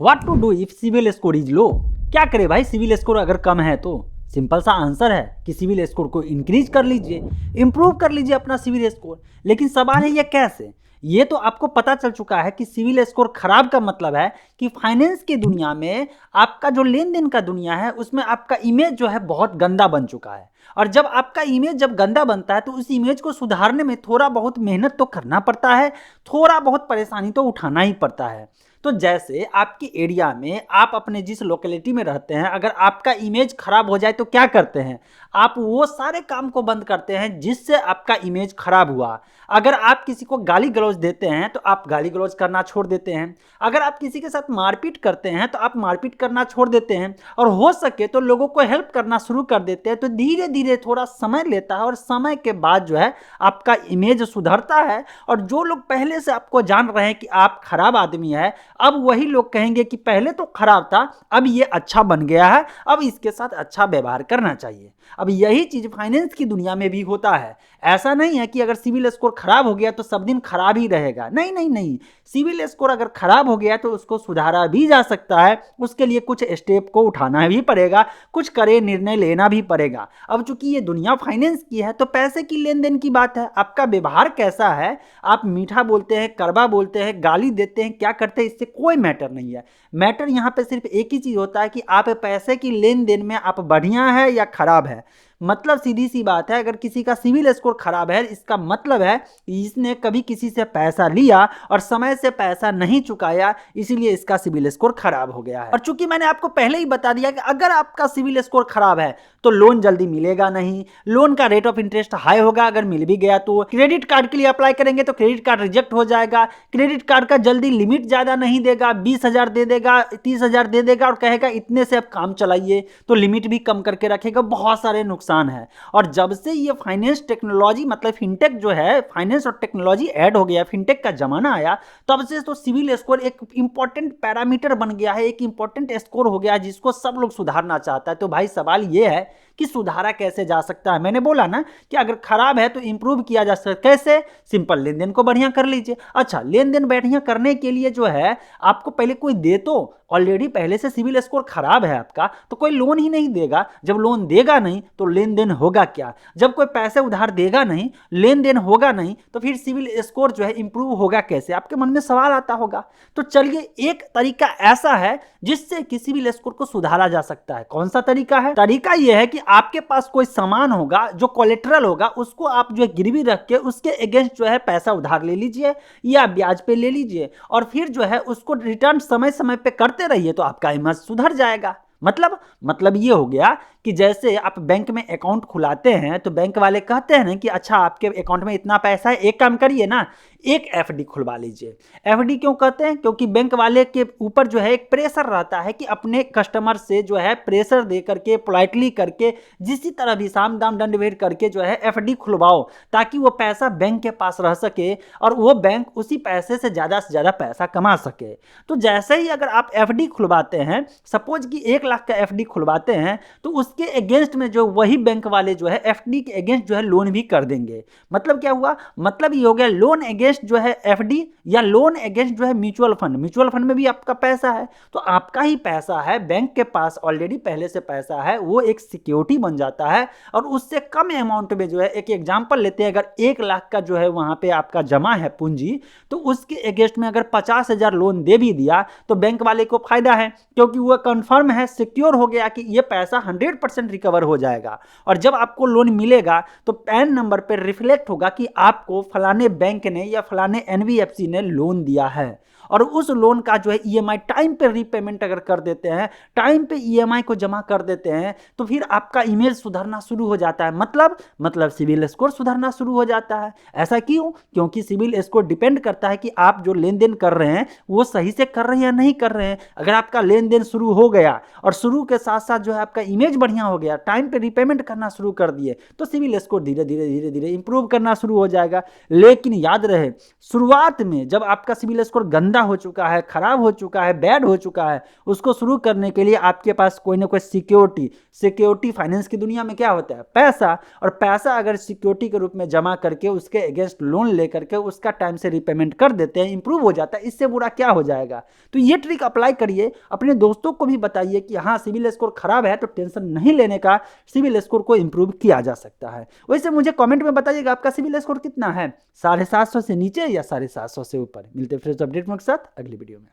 What to do if CIBIL score is low. क्या करे भाई, सिविल स्कोर अगर कम है तो सिंपल सा आंसर है कि सिविल स्कोर को इंक्रीज कर लीजिए, इंप्रूव कर लीजिए अपना सिविल स्कोर। लेकिन सवाल है ये कैसे। ये तो आपको पता चल चुका है कि सिविल स्कोर खराब का मतलब है कि फाइनेंस की दुनिया में आपका जो लेन देन का दुनिया है उसमें आपका इमेज जो है बहुत गंदा बन चुका है। और जब आपका इमेज जब गंदा बनता है तो उस इमेज को सुधारने में थोड़ा बहुत मेहनत तो करना पड़ता है, थोड़ा बहुत परेशानी तो उठाना ही पड़ता है। तो जैसे आपके एरिया में आप अपने जिस लोकेलिटी में रहते हैं, अगर आपका इमेज खराब हो जाए तो क्या करते हैं, आप वो सारे काम को बंद करते हैं जिससे आपका इमेज खराब हुआ। अगर आप किसी को गाली गलौज देते हैं तो आप गाली गलौज करना छोड़ देते हैं। अगर आप किसी के साथ मारपीट करते हैं तो आप मारपीट करना छोड़ देते हैं। और हो सके तो लोगों को हेल्प करना शुरू कर देते हैं। तो धीरे धीरे थोड़ा समय लेता है और समय के बाद जो है आपका इमेज सुधरता है। और जो लोग पहले से आपको जान रहे हैं कि आप खराब आदमी है, अब वही लोग कहेंगे कि पहले तो खराब था, अब ये अच्छा बन गया है, अब इसके साथ अच्छा व्यवहार करना चाहिए। अब यही चीज फाइनेंस की दुनिया में भी होता है। ऐसा नहीं है कि अगर सिविल स्कोर खराब हो गया तो सब दिन खराब ही रहेगा। नहीं नहीं नहीं, सिविल स्कोर अगर खराब हो गया तो उसको सुधारा भी जा सकता है। उसके लिए कुछ स्टेप को उठाना भी पड़ेगा, कुछ करे निर्णय लेना भी पड़ेगा। अब चूंकि ये दुनिया फाइनेंस की है तो पैसे की लेन देन की बात है। आपका व्यवहार कैसा है, आप मीठा बोलते हैं, कड़वा बोलते हैं, गाली देते हैं, क्या करते हैं, इससे कोई मैटर नहीं है। मैटर यहाँ पे सिर्फ एक ही चीज होता है कि आप पैसे की लेन देन में आप बढ़िया है या खराब है। मतलब सीधी सी बात है, अगर किसी का सिविल स्कोर खराब है इसका मतलब है कि इसने कभी किसी से पैसा लिया और समय से पैसा नहीं चुकाया, इसीलिए इसका सिविल स्कोर खराब हो गया है। और चूंकि मैंने आपको पहले ही बता दिया कि अगर आपका सिविल स्कोर खराब है तो लोन जल्दी मिलेगा नहीं, लोन का रेट ऑफ इंटरेस्ट हाई होगा, अगर मिल भी गया तो क्रेडिट कार्ड के लिए अप्लाई करेंगे तो क्रेडिट कार्ड रिजेक्ट हो जाएगा। क्रेडिट कार्ड का जल्दी लिमिट ज्यादा नहीं देगा, 20,000 दे देगा, 30,000 दे देगा और कहेगा इतने से आप काम चलाइए, तो लिमिट भी कम करके रखेगा। बहुत सारे नुकसान है। और जब से ये फाइनेंस टेक्नोलॉजी मतलब फिनटेक जो है, फाइनेंस और टेक्नोलॉजी ऐड हो गया, फिनटेक का जमाना आया, तब से तो सिविल स्कोर एक इंपॉर्टेंट पैरामीटर बन गया है, एक इंपॉर्टेंट स्कोर हो गया है जिसको सब लोग सुधारना चाहता है। तो भाई सवाल ये है कि सुधारा कैसे जा सकता है। मैंने बोला ना कि अगर खराब है तो इंप्रूव किया जा सकता है। कैसे? सिंपल, लेन देन को बढ़िया कर लीजिए। अच्छा, लेन देन बढ़िया करने के लिए जो है आपको पहले कोई दे, तो ऑलरेडी पहले से सिविल स्कोर खराब है आपका तो कोई लोन ही नहीं देगा। जब लोन देगा नहीं तो लेन देन होगा क्या? जब कोई पैसे उधार देगा नहीं, लेन देन होगा नहीं, तो फिर सिविल स्कोर जो है इंप्रूव होगा कैसे? आपके मन में सवाल आता होगा। तो चलिए, एक तरीका ऐसा है जिससे कि सिविल स्कोर को सुधारा जा सकता है। कौन सा तरीका है? तरीका यह है कि आपके पास कोई सामान होगा, जो कोलेटरल होगा, उसको आप जो है गिरवी रख के उसके अगेंस्ट जो है पैसा उधार ले लीजिए या ब्याज पे ले लीजिए और फिर जो है उसको रिटर्न समय समय पे करते रहिए, तो आपका इमेज सुधर जाएगा। मतलब ये हो गया कि जैसे आप बैंक में अकाउंट खुलाते हैं तो बैंक वाले कहते हैं ना कि अच्छा आपके अकाउंट में इतना पैसा है, एक काम करिए ना, एक एफडी खुलवा लीजिए। एफडी क्यों कहते हैं? क्योंकि बैंक वाले के ऊपर जो है एक प्रेशर रहता है कि अपने कस्टमर से जो है प्रेशर दे करके, पोलाइटली करके, जिसी तरह भी साम दाम दंड भेद करके जो है एफडी खुलवाओ, ताकि वो पैसा बैंक के पास रह सके और वो बैंक उसी पैसे से ज्यादा पैसा कमा सके। तो जैसे ही अगर आप एफडी खुलवाते हैं, सपोज कि 1 लाख का एफडी खुलवाते हैं, तो उसके अगेंस्ट में जो वही बैंक वाले जो है एफडी के अगेंस्ट जो है लोन भी कर देंगे। मतलब क्या हुआ? मतलब ये हो गया लोन अगेंस्ट जो है एफडी या लोन अगेंस्ट जो है म्यूचुअल फंड। म्यूचुअल फंड में भी आपका पैसा है, तो आपका ही पैसा है, बैंक के पास ऑलरेडी पहले से पैसा है, वो एक सिक्योरिटी बन जाता है। और उससे कम अमाउंट में जो है, एक एग्जांपल लेते हैं, अगर 1 लाख का जो है वहां पे आपका जमा है पूंजी, तो उसके अगेंस्ट में अगर 50,000 लोन दे भी दिया तो बैंक वाले को फायदा है, क्योंकि वो कंफर्म है, सिक्योर हो गया कि ये पैसा 100% रिकवर हो जाएगा। और जब आपको लोन मिलेगा तो पैन नंबर पर रिफ्लेक्ट होगा कि आपको फलाने बैंक ने या फलाने एनबीएफसी ने लोन दिया है। और उस लोन का जो है ईएमआई टाइम पे रीपेमेंट अगर कर देते हैं, टाइम पे ईएमआई को जमा कर देते हैं, तो फिर आपका इमेज सुधरना शुरू हो जाता है। मतलब सिविल स्कोर सुधरना शुरू हो जाता है। ऐसा क्यों? क्योंकि सिविल स्कोर डिपेंड करता है कि आप जो लेन देन कर रहे हैं वो सही से कर रहे हैं या नहीं कर रहे हैं। अगर आपका लेन देन शुरू हो गया और शुरू के साथ साथ जो है आपका इमेज बढ़िया हो गया, टाइम पे रीपेमेंट करना शुरू कर दिए, तो सिविल स्कोर धीरे धीरे इंप्रूव करना शुरू हो जाएगा। लेकिन याद रहे, शुरुआत में जब आपका सिविल स्कोर गंदा अच्छा हो चुका है, खराब हो चुका है, बैड हो चुका है, उसको शुरू करने के लिए आपके पास कोई ना कोई सिक्योरिटी फाइनेंस की दुनिया में क्या होता है, पैसा। और पैसा अगर सिक्योरिटी के रूप में जमा करके उसके अगेंस्ट लोन लेकर के उसका टाइम से रिपेमेंट कर देते हैं, इंप्रूव हो जाता है, इससे बुरा क्या हो जाएगा। तो ये ट्रिक अप्लाई करिए, अपने दोस्तों को भी बताइए कि हाँ सिविल स्कोर खराब है तो टेंशन नहीं लेने का, सिविल स्कोर को इंप्रूव किया जा सकता है। वैसे मुझे कमेंट में बताइएगा आपका सिविल स्कोर कितना है, 750 से नीचे या 750 से ऊपर। मिलते हैं फिर अपडेट के साथ अगली वीडियो में।